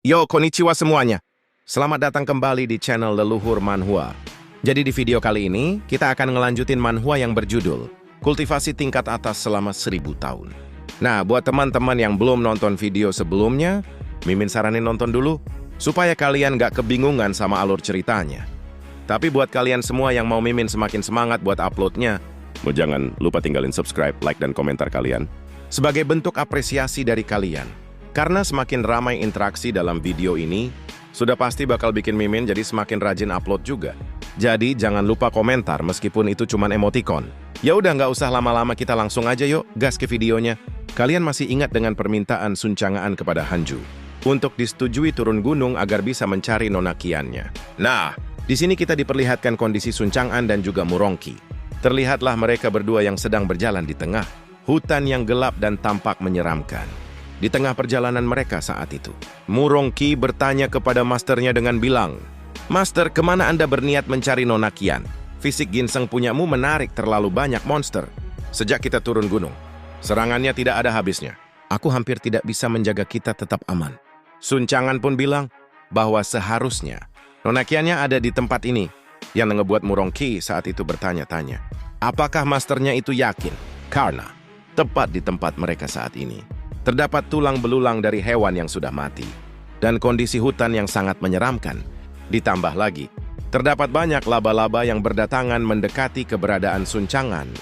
Yo, konnichiwa semuanya. Selamat datang kembali di channel Leluhur Manhwa. Jadi di video kali ini, kita akan ngelanjutin manhwa yang berjudul Kultivasi Tingkat Atas Selama 1000 Tahun. Nah, buat teman-teman yang belum nonton video sebelumnya, Mimin saranin nonton dulu, supaya kalian gak kebingungan sama alur ceritanya. Tapi buat kalian semua yang mau Mimin semakin semangat buat uploadnya, jangan lupa tinggalin subscribe, like, dan komentar kalian. Sebagai bentuk apresiasi dari kalian. Karena semakin ramai interaksi dalam video ini, sudah pasti bakal bikin Mimin jadi semakin rajin upload juga. Jadi jangan lupa komentar meskipun itu cuma emoticon. Ya udah nggak usah lama-lama, kita langsung aja yuk gas ke videonya. Kalian masih ingat dengan permintaan Sun Chang'an kepada Hanju untuk disetujui turun gunung agar bisa mencari nona Qiannya. Nah, di sini kita diperlihatkan kondisi Sun Chang'an dan juga Murongqi. Terlihatlah mereka berdua yang sedang berjalan di tengah hutan yang gelap dan tampak menyeramkan. Di tengah perjalanan mereka saat itu, Murongqi bertanya kepada masternya dengan bilang, "Master, kemana Anda berniat mencari nona Qian? Fisik ginseng punyamu menarik terlalu banyak monster. Sejak kita turun gunung, serangannya tidak ada habisnya. Aku hampir tidak bisa menjaga kita tetap aman." Sun Chang'an pun bilang bahwa seharusnya nona Qiannya ada di tempat ini, yang ngebuat Murongqi saat itu bertanya-tanya, apakah masternya itu yakin? Karena tepat di tempat mereka saat ini terdapat tulang belulang dari hewan yang sudah mati, dan kondisi hutan yang sangat menyeramkan. Ditambah lagi, terdapat banyak laba-laba yang berdatangan mendekati keberadaan Sun Chang'an,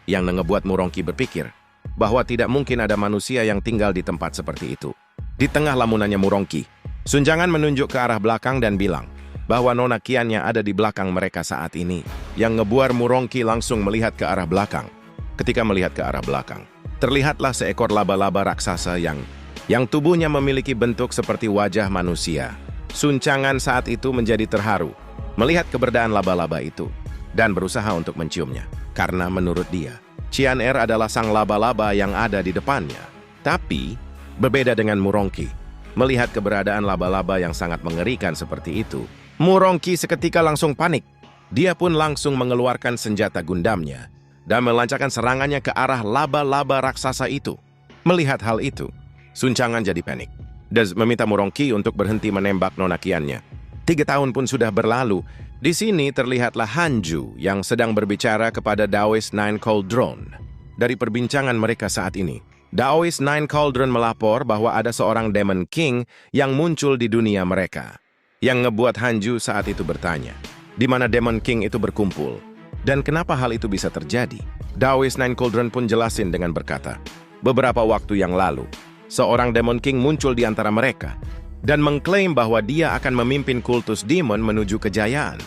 yang ngebuat Murongqi berpikir bahwa tidak mungkin ada manusia yang tinggal di tempat seperti itu. Di tengah lamunannya Murongqi, Sun Chang'an menunjuk ke arah belakang dan bilang bahwa nona Qiannya ada di belakang mereka saat ini, yang ngebuat Murongqi langsung melihat ke arah belakang. Ketika melihat ke arah belakang, terlihatlah seekor laba-laba raksasa yang tubuhnya memiliki bentuk seperti wajah manusia. Sun Chang'an saat itu menjadi terharu melihat keberadaan laba-laba itu dan berusaha untuk menciumnya. Karena menurut dia, Qian adalah sang laba-laba yang ada di depannya. Tapi, berbeda dengan Murongqi, melihat keberadaan laba-laba yang sangat mengerikan seperti itu, Murongqi seketika langsung panik. Dia pun langsung mengeluarkan senjata gundamnya dan melancarkan serangannya ke arah laba-laba raksasa itu. Melihat hal itu, Sun Chang'an jadi panik dan meminta Murongqi untuk berhenti menembak nona Qiannya. 3 tahun pun sudah berlalu. Di sini terlihatlah Hanju yang sedang berbicara kepada Daoist Nine Cauldron. Dari perbincangan mereka saat ini, Daoist Nine Cauldron melapor bahwa ada seorang Demon King yang muncul di dunia mereka. Yang ngebuat Hanju saat itu bertanya, di mana Demon King itu berkumpul? Dan kenapa hal itu bisa terjadi? Daoist Nine Cauldron pun jelasin dengan berkata, beberapa waktu yang lalu, seorang Demon King muncul di antara mereka dan mengklaim bahwa dia akan memimpin kultus demon menuju kejayaan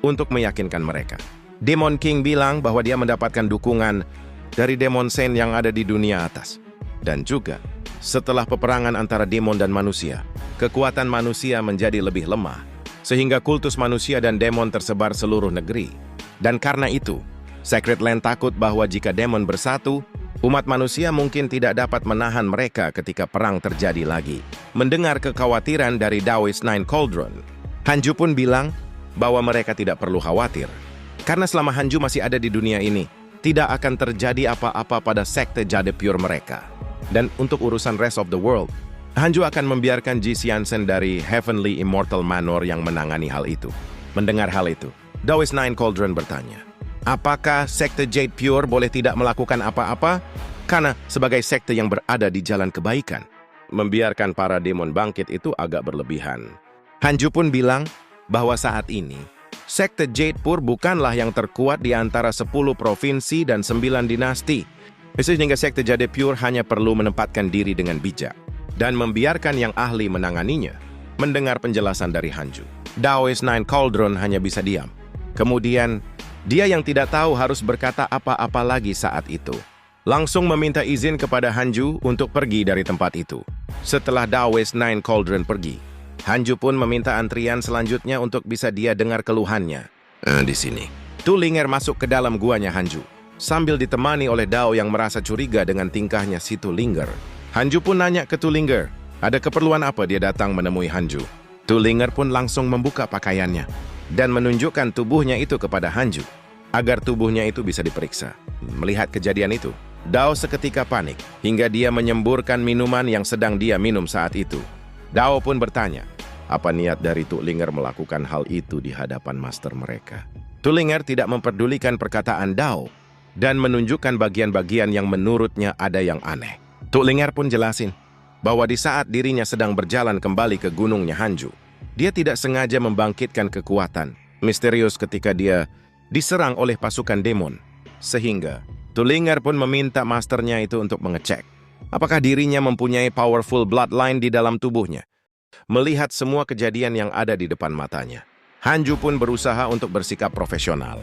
untuk meyakinkan mereka. Demon King bilang bahwa dia mendapatkan dukungan dari Demon Saint yang ada di dunia atas. Dan juga, setelah peperangan antara demon dan manusia, kekuatan manusia menjadi lebih lemah, sehingga kultus manusia dan demon tersebar seluruh negeri. Dan karena itu, Sacred Land takut bahwa jika demon bersatu, umat manusia mungkin tidak dapat menahan mereka ketika perang terjadi lagi. Mendengar kekhawatiran dari Daoist Nine Cauldron, Hanju pun bilang bahwa mereka tidak perlu khawatir. Karena selama Hanju masih ada di dunia ini, tidak akan terjadi apa-apa pada sekte Jade Pure mereka. Dan untuk urusan rest of the world, Hanju akan membiarkan Ji Xianzhen dari Heavenly Immortal Manor yang menangani hal itu. Mendengar hal itu, Daoist Nine Cauldron bertanya, apakah sekte Jade Pure boleh tidak melakukan apa-apa? Karena sebagai sekte yang berada di jalan kebaikan, membiarkan para demon bangkit itu agak berlebihan. Hanju pun bilang bahwa saat ini, sekte Jade Pure bukanlah yang terkuat di antara 10 provinsi dan 9 dinasti. Sehingga sekte Jade Pure hanya perlu menempatkan diri dengan bijak dan membiarkan yang ahli menanganinya. Mendengar penjelasan dari Hanju, Daoist Nine Cauldron hanya bisa diam. Kemudian, dia yang tidak tahu harus berkata apa-apa lagi saat itu, langsung meminta izin kepada Hanju untuk pergi dari tempat itu. Setelah Daoist Nine Cauldron pergi, Hanju pun meminta antrian selanjutnya untuk bisa dia dengar keluhannya. Di sini, Tu Ling'er masuk ke dalam guanya Hanju, sambil ditemani oleh Dao yang merasa curiga dengan tingkahnya si Tu Ling'er. Hanju pun nanya ke Tu Ling'er, ada keperluan apa dia datang menemui Hanju. Tu Ling'er pun langsung membuka pakaiannya dan menunjukkan tubuhnya itu kepada Hanju, agar tubuhnya itu bisa diperiksa. Melihat kejadian itu, Dao seketika panik, hingga dia menyemburkan minuman yang sedang dia minum saat itu. Dao pun bertanya, apa niat dari Tu Linger melakukan hal itu di hadapan master mereka. Tu Linger tidak memperdulikan perkataan Dao dan menunjukkan bagian-bagian yang menurutnya ada yang aneh. Tu Linger pun jelasin bahwa di saat dirinya sedang berjalan kembali ke gunungnya Hanju, dia tidak sengaja membangkitkan kekuatan misterius ketika dia diserang oleh pasukan demon. Sehingga Tu Linger pun meminta masternya itu untuk mengecek apakah dirinya mempunyai powerful bloodline di dalam tubuhnya. Melihat semua kejadian yang ada di depan matanya, Hanju pun berusaha untuk bersikap profesional.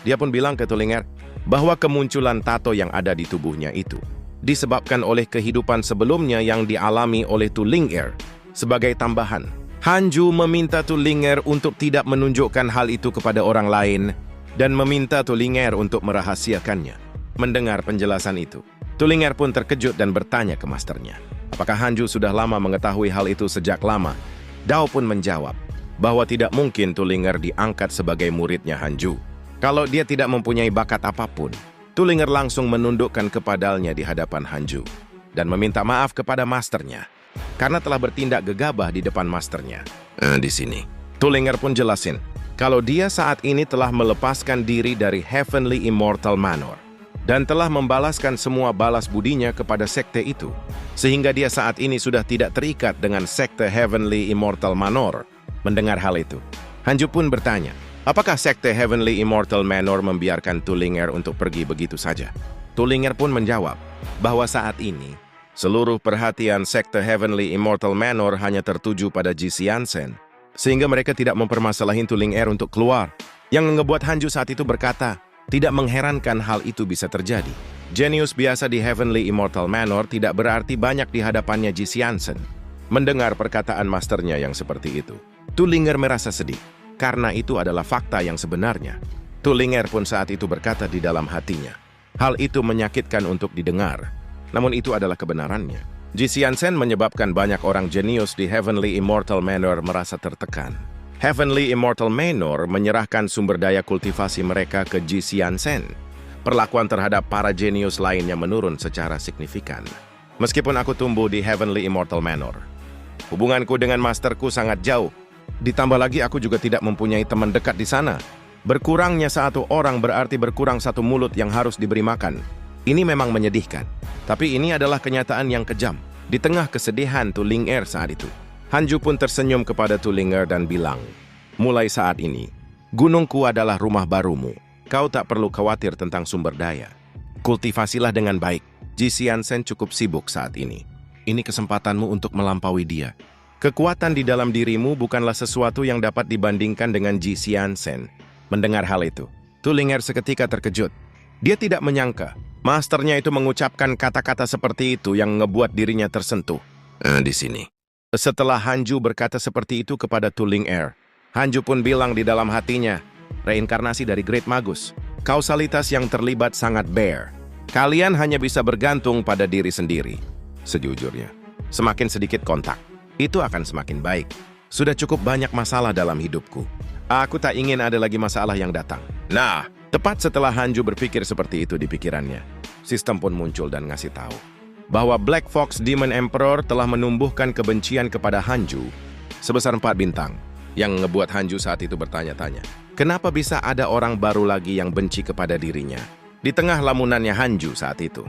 Dia pun bilang ke Tu Linger bahwa kemunculan tato yang ada di tubuhnya itu disebabkan oleh kehidupan sebelumnya yang dialami oleh Tu Linger. Sebagai tambahan, Hanju meminta Tu Linger untuk tidak menunjukkan hal itu kepada orang lain dan meminta Tu Linger untuk merahasiakannya. Mendengar penjelasan itu, Tu Linger pun terkejut dan bertanya ke masternya, apakah Hanju sudah lama mengetahui hal itu sejak lama? Dao pun menjawab bahwa tidak mungkin Tu Linger diangkat sebagai muridnya Hanju kalau dia tidak mempunyai bakat apapun. Tu Linger langsung menundukkan kepalanya di hadapan Hanju dan meminta maaf kepada masternya karena telah bertindak gegabah di depan masternya. Di sini, Tu Linger pun jelasin kalau dia saat ini telah melepaskan diri dari Heavenly Immortal Manor dan telah membalaskan semua balas budinya kepada sekte itu, sehingga dia saat ini sudah tidak terikat dengan sekte Heavenly Immortal Manor. Mendengar hal itu, Hanju pun bertanya, apakah sekte Heavenly Immortal Manor membiarkan Tu Linger untuk pergi begitu saja? Tu Linger pun menjawab bahwa saat ini, seluruh perhatian sekte Heavenly Immortal Manor hanya tertuju pada Ji Xiansen, sehingga mereka tidak mempermasalahin Tu Linger untuk keluar. Yang ngebuat Hanju saat itu berkata, tidak mengherankan hal itu bisa terjadi. Jenius biasa di Heavenly Immortal Manor tidak berarti banyak di hadapannya Ji Xiansen. Mendengar perkataan masternya yang seperti itu, Tu Linger merasa sedih, karena itu adalah fakta yang sebenarnya. Tu Linger pun saat itu berkata di dalam hatinya, hal itu menyakitkan untuk didengar, namun itu adalah kebenarannya. Ji Xiansen menyebabkan banyak orang jenius di Heavenly Immortal Manor merasa tertekan. Heavenly Immortal Manor menyerahkan sumber daya kultivasi mereka ke Ji Xiansen. Perlakuan terhadap para jenius lainnya menurun secara signifikan. Meskipun aku tumbuh di Heavenly Immortal Manor, hubunganku dengan masterku sangat jauh. Ditambah lagi aku juga tidak mempunyai teman dekat di sana. Berkurangnya satu orang berarti berkurang satu mulut yang harus diberi makan. Ini memang menyedihkan, tapi ini adalah kenyataan yang kejam. Di tengah kesedihan Tu Linger saat itu, Hanju pun tersenyum kepada Tu Linger dan bilang, mulai saat ini, gunungku adalah rumah barumu. Kau tak perlu khawatir tentang sumber daya. Kultivasilah dengan baik. Ji Xiansen cukup sibuk saat ini. Ini kesempatanmu untuk melampaui dia. Kekuatan di dalam dirimu bukanlah sesuatu yang dapat dibandingkan dengan Ji Xiansen. Mendengar hal itu, Tu Linger seketika terkejut. Dia tidak menyangka masternya itu mengucapkan kata-kata seperti itu yang ngebuat dirinya tersentuh. Di sini. Setelah Hanju berkata seperti itu kepada Tu Linger, Hanju pun bilang di dalam hatinya, reinkarnasi dari Great Magus. Kausalitas yang terlibat sangat bare. Kalian hanya bisa bergantung pada diri sendiri. Sejujurnya, semakin sedikit kontak, itu akan semakin baik. Sudah cukup banyak masalah dalam hidupku. Aku tak ingin ada lagi masalah yang datang. Nah, tepat setelah Hanju berpikir seperti itu di pikirannya, sistem pun muncul dan ngasih tahu bahwa Black Fox Demon Emperor telah menumbuhkan kebencian kepada Hanju sebesar 4 bintang, yang ngebuat Hanju saat itu bertanya-tanya, kenapa bisa ada orang baru lagi yang benci kepada dirinya? Di tengah lamunannya Hanju saat itu,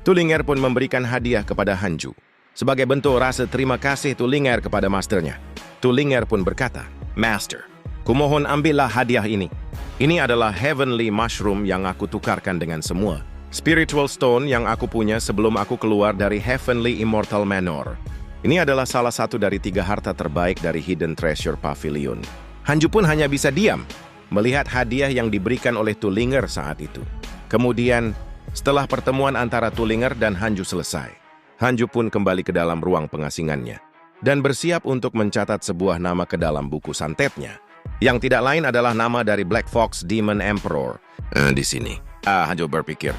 Tu Linger pun memberikan hadiah kepada Hanju. Sebagai bentuk rasa terima kasih Tu Linger kepada masternya, Tu Linger pun berkata, Master, kumohon ambillah hadiah ini. Ini adalah Heavenly Mushroom yang aku tukarkan dengan semua Spiritual Stone yang aku punya sebelum aku keluar dari Heavenly Immortal Manor. Ini adalah salah satu dari 3 harta terbaik dari Hidden Treasure Pavilion. Hanju pun hanya bisa diam melihat hadiah yang diberikan oleh Tu Linger saat itu. Kemudian, setelah pertemuan antara Tu Linger dan Hanju selesai, Hanju pun kembali ke dalam ruang pengasingannya dan bersiap untuk mencatat sebuah nama ke dalam buku santetnya, yang tidak lain adalah nama dari Black Fox Demon Emperor. Di sini, Hanju berpikir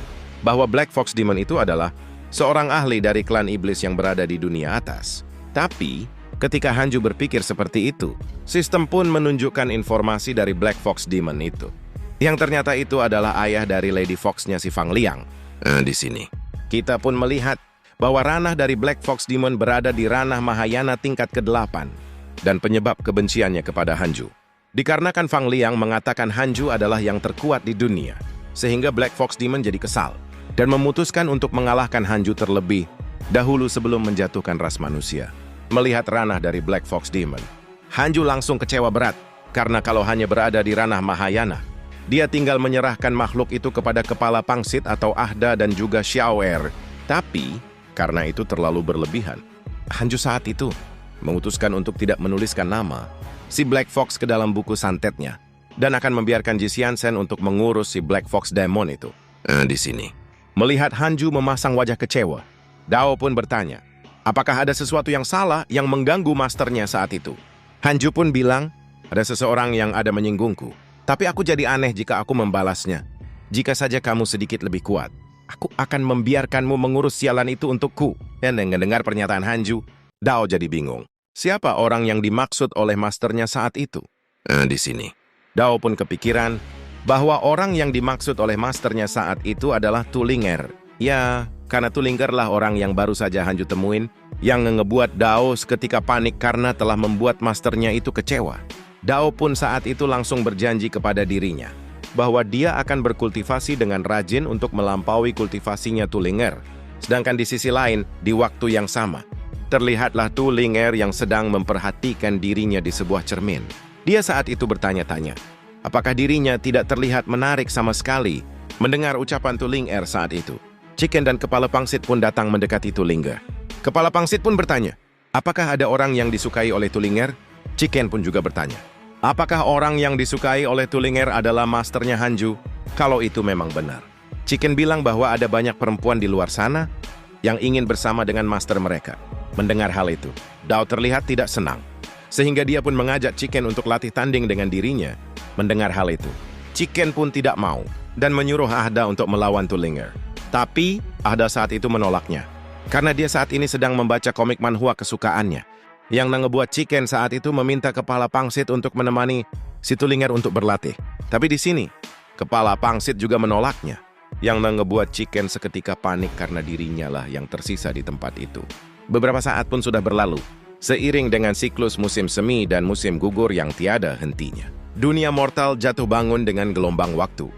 bahwa Black Fox Demon itu adalah seorang ahli dari klan iblis yang berada di dunia atas. Tapi, ketika Hanju berpikir seperti itu, sistem pun menunjukkan informasi dari Black Fox Demon itu, yang ternyata itu adalah ayah dari Lady Fox-nya si Fang Liang. Di sini, kita pun melihat bahwa ranah dari Black Fox Demon berada di ranah Mahayana tingkat ke-8 dan penyebab kebenciannya kepada Hanju. Dikarenakan Fang Liang mengatakan Hanju adalah yang terkuat di dunia, sehingga Black Fox Demon jadi kesal dan memutuskan untuk mengalahkan Hanju terlebih dahulu sebelum menjatuhkan ras manusia. Melihat ranah dari Black Fox Demon, Hanju langsung kecewa berat karena kalau hanya berada di ranah Mahayana, dia tinggal menyerahkan makhluk itu kepada kepala pangsit atau Ahda dan juga Xiaoer. Tapi, karena itu terlalu berlebihan, Hanju saat itu memutuskan untuk tidak menuliskan nama si Black Fox ke dalam buku santetnya dan akan membiarkan Ji Xianzhen untuk mengurus si Black Fox Demon itu. Di sini, melihat Hanju memasang wajah kecewa, Dao pun bertanya, apakah ada sesuatu yang salah yang mengganggu masternya saat itu? Hanju pun bilang, ada seseorang yang ada menyinggungku. Tapi aku jadi aneh jika aku membalasnya. Jika saja kamu sedikit lebih kuat, aku akan membiarkanmu mengurus sialan itu untukku. Dan mendengar pernyataan Hanju, Dao jadi bingung. Siapa orang yang dimaksud oleh masternya saat itu? Di sini, Dao pun kepikiran bahwa orang yang dimaksud oleh masternya saat itu adalah Tu Ling'er. Ya, karena Tu Ling'er lah orang yang baru saja Hanju temuin, yang ngebuat Dao seketika panik karena telah membuat masternya itu kecewa. Dao pun saat itu langsung berjanji kepada dirinya bahwa dia akan berkultivasi dengan rajin untuk melampaui kultivasinya Tu Ling'er. Sedangkan di sisi lain, di waktu yang sama, terlihatlah Tu Ling'er yang sedang memperhatikan dirinya di sebuah cermin. Dia saat itu bertanya-tanya, apakah dirinya tidak terlihat menarik sama sekali mendengar ucapan Tu Ling'er saat itu. Chicken dan kepala pangsit pun datang mendekati Tu Ling'er. Kepala pangsit pun bertanya, apakah ada orang yang disukai oleh Tu Ling'er? Chicken pun juga bertanya, apakah orang yang disukai oleh Tu Ling'er adalah masternya Hanju? Kalau itu memang benar. Chicken bilang bahwa ada banyak perempuan di luar sana yang ingin bersama dengan master mereka. Mendengar hal itu, Dao terlihat tidak senang. Sehingga dia pun mengajak Chicken untuk latih tanding dengan dirinya. Mendengar hal itu, Chicken pun tidak mau dan menyuruh Ahda untuk melawan Tu Ling'er. Tapi, Ahda saat itu menolaknya. Karena dia saat ini sedang membaca komik manhwa kesukaannya. Yang ngebuat Chicken saat itu meminta kepala pangsit untuk menemani si Tu Ling'er untuk berlatih. Tapi di sini, kepala pangsit juga menolaknya. Yang ngebuat Chicken seketika panik karena dirinya lah yang tersisa di tempat itu. Beberapa saat pun sudah berlalu, seiring dengan siklus musim semi dan musim gugur yang tiada hentinya. Dunia mortal jatuh bangun dengan gelombang waktu.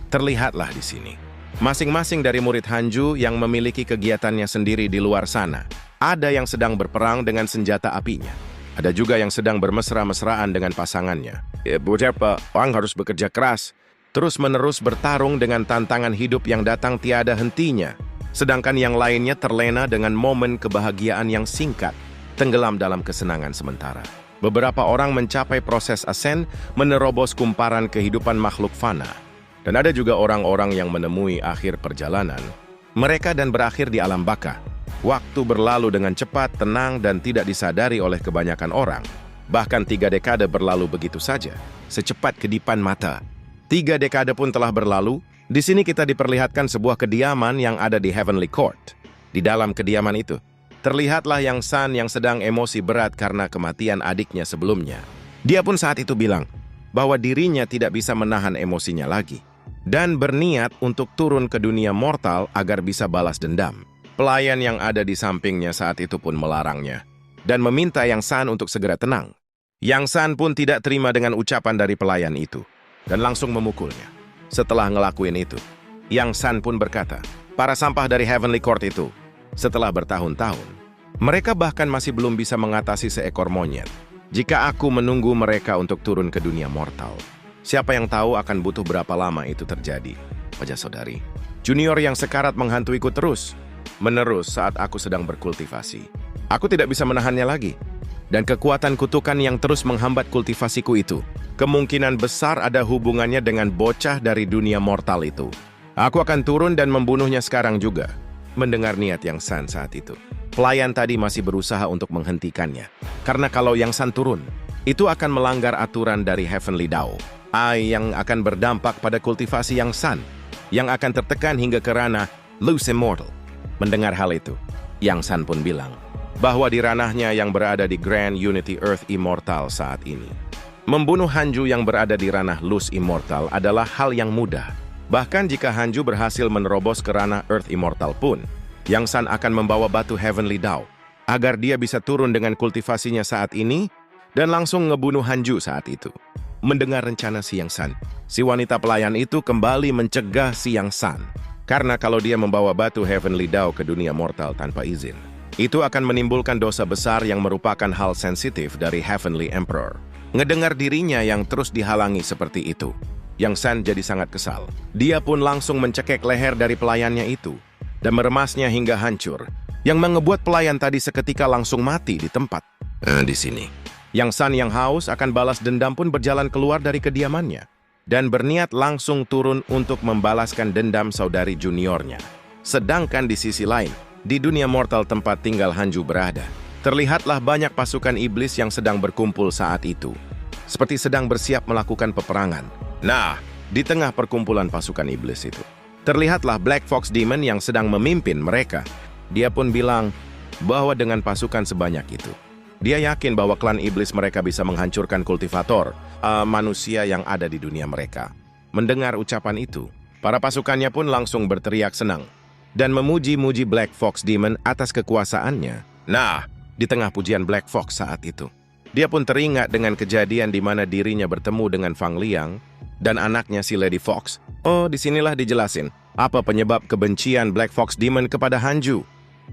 Terlihatlah di sini. Masing-masing dari murid Hanju yang memiliki kegiatannya sendiri di luar sana. Ada yang sedang berperang dengan senjata apinya. Ada juga yang sedang bermesra-mesraan dengan pasangannya. Beberapa orang harus bekerja keras, terus-menerus bertarung dengan tantangan hidup yang datang tiada hentinya. Sedangkan yang lainnya terlena dengan momen kebahagiaan yang singkat, tenggelam dalam kesenangan sementara. Beberapa orang mencapai proses asen, menerobos kumparan kehidupan makhluk fana. Dan ada juga orang-orang yang menemui akhir perjalanan mereka dan berakhir di alam baka. Waktu berlalu dengan cepat, tenang, dan tidak disadari oleh kebanyakan orang. Bahkan 3 dekade berlalu begitu saja, secepat kedipan mata. 3 dekade pun telah berlalu. Di sini kita diperlihatkan sebuah kediaman yang ada di Heavenly Court. Di dalam kediaman itu, terlihatlah Yang San yang sedang emosi berat karena kematian adiknya sebelumnya. Dia pun saat itu bilang bahwa dirinya tidak bisa menahan emosinya lagi dan berniat untuk turun ke dunia mortal agar bisa balas dendam. Pelayan yang ada di sampingnya saat itu pun melarangnya dan meminta Yang San untuk segera tenang. Yang San pun tidak terima dengan ucapan dari pelayan itu dan langsung memukulnya. Setelah ngelakuin itu, Yang San pun berkata, para sampah dari Heavenly Court itu, setelah bertahun-tahun, mereka bahkan masih belum bisa mengatasi seekor monyet. Jika aku menunggu mereka untuk turun ke dunia mortal, siapa yang tahu akan butuh berapa lama itu terjadi? Wajah saudari, junior yang sekarat menghantuiku terus-menerus saat aku sedang berkultivasi. Aku tidak bisa menahannya lagi. Dan kekuatan kutukan yang terus menghambat kultivasiku itu, kemungkinan besar ada hubungannya dengan bocah dari dunia mortal itu. Aku akan turun dan membunuhnya sekarang juga. Mendengar niat Yang San saat itu, pelayan tadi masih berusaha untuk menghentikannya. Karena kalau Yang San turun, itu akan melanggar aturan dari Heavenly Dao. Yang akan berdampak pada kultivasi Yang San, yang akan tertekan hingga ke ranah Loose Immortal. Mendengar hal itu, Yang San pun bilang bahwa di ranahnya yang berada di Grand Unity Earth Immortal saat ini, membunuh Hanju yang berada di ranah Loose Immortal adalah hal yang mudah. Bahkan jika Hanju berhasil menerobos ke ranah Earth Immortal pun, Yang Sun akan membawa batu Heavenly Dao agar dia bisa turun dengan kultivasinya saat ini dan langsung ngebunuh Hanju saat itu. Mendengar rencana Siang Sun, si wanita pelayan itu kembali mencegah Siang Sun. Karena kalau dia membawa batu Heavenly Dao ke dunia mortal tanpa izin, itu akan menimbulkan dosa besar yang merupakan hal sensitif dari Heavenly Emperor. Ngedengar dirinya yang terus dihalangi seperti itu, Yang Sun jadi sangat kesal. Dia pun langsung mencekek leher dari pelayannya itu dan meremasnya hingga hancur, yang mengebuat pelayan tadi seketika langsung mati di tempat. Di sini, Yang Sun yang haus akan balas dendam pun berjalan keluar dari kediamannya dan berniat langsung turun untuk membalaskan dendam saudari juniornya. Sedangkan di sisi lain, di dunia mortal tempat tinggal Hanju berada, terlihatlah banyak pasukan iblis yang sedang berkumpul saat itu, seperti sedang bersiap melakukan peperangan. Nah, di tengah perkumpulan pasukan iblis itu, terlihatlah Black Fox Demon yang sedang memimpin mereka. Dia pun bilang bahwa dengan pasukan sebanyak itu, dia yakin bahwa klan iblis mereka bisa menghancurkan kultivator manusia yang ada di dunia mereka. Mendengar ucapan itu, para pasukannya pun langsung berteriak senang dan memuji-muji Black Fox Demon atas kekuasaannya. Nah, di tengah pujian Black Fox saat itu, dia pun teringat dengan kejadian di mana dirinya bertemu dengan Fang Liang dan anaknya si Lady Fox. Oh, disinilah dijelasin apa penyebab kebencian Black Fox Demon kepada Hanju.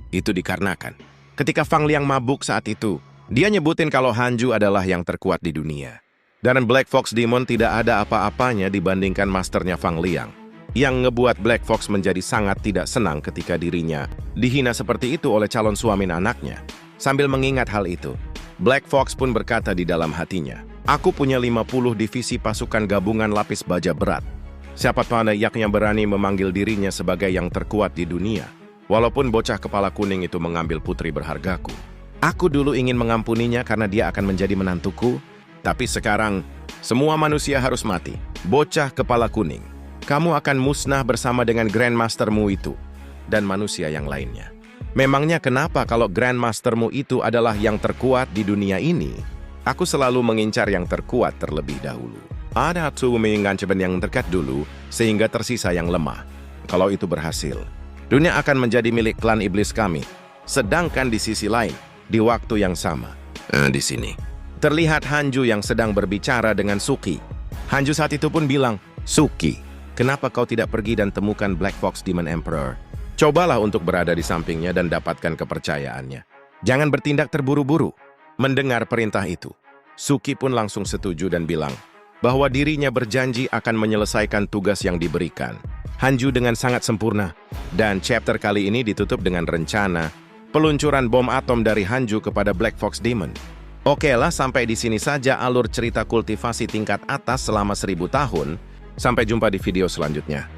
Itu dikarenakan ketika Fang Liang mabuk saat itu, dia nyebutin kalau Hanju adalah yang terkuat di dunia. Dan Black Fox Demon tidak ada apa-apanya dibandingkan masternya Fang Liang, yang ngebuat Black Fox menjadi sangat tidak senang ketika dirinya dihina seperti itu oleh calon suami anaknya. Sambil mengingat hal itu, Black Fox pun berkata di dalam hatinya, "Aku punya 50 divisi pasukan gabungan lapis baja berat. Siapa tahu yang berani memanggil dirinya sebagai yang terkuat di dunia, walaupun bocah kepala kuning itu mengambil putri berhargaku. Aku dulu ingin mengampuninya karena dia akan menjadi menantuku, tapi sekarang semua manusia harus mati. Bocah kepala kuning, kamu akan musnah bersama dengan Grandmastermu itu dan manusia yang lainnya. Memangnya kenapa kalau Grandmastermu itu adalah yang terkuat di dunia ini? Aku selalu mengincar yang terkuat terlebih dahulu. Ada tuh mengincar yang terdekat dulu sehingga tersisa yang lemah. Kalau itu berhasil, dunia akan menjadi milik klan iblis kami. Sedangkan di sisi lain, di waktu yang sama, di sini, terlihat Hanju yang sedang berbicara dengan Suki. Hanju saat itu pun bilang, "Suki, kenapa kau tidak pergi dan temukan Black Fox Demon Emperor? Cobalah untuk berada di sampingnya dan dapatkan kepercayaannya. Jangan bertindak terburu-buru." Mendengar perintah itu, Suki pun langsung setuju dan bilang bahwa dirinya berjanji akan menyelesaikan tugas yang diberikan Hanju dengan sangat sempurna. Dan chapter kali ini ditutup dengan rencana peluncuran bom atom dari Hanju kepada Black Fox Demon. Oke lah, sampai di sini saja alur cerita kultivasi tingkat atas selama 1000 tahun. Sampai jumpa di video selanjutnya.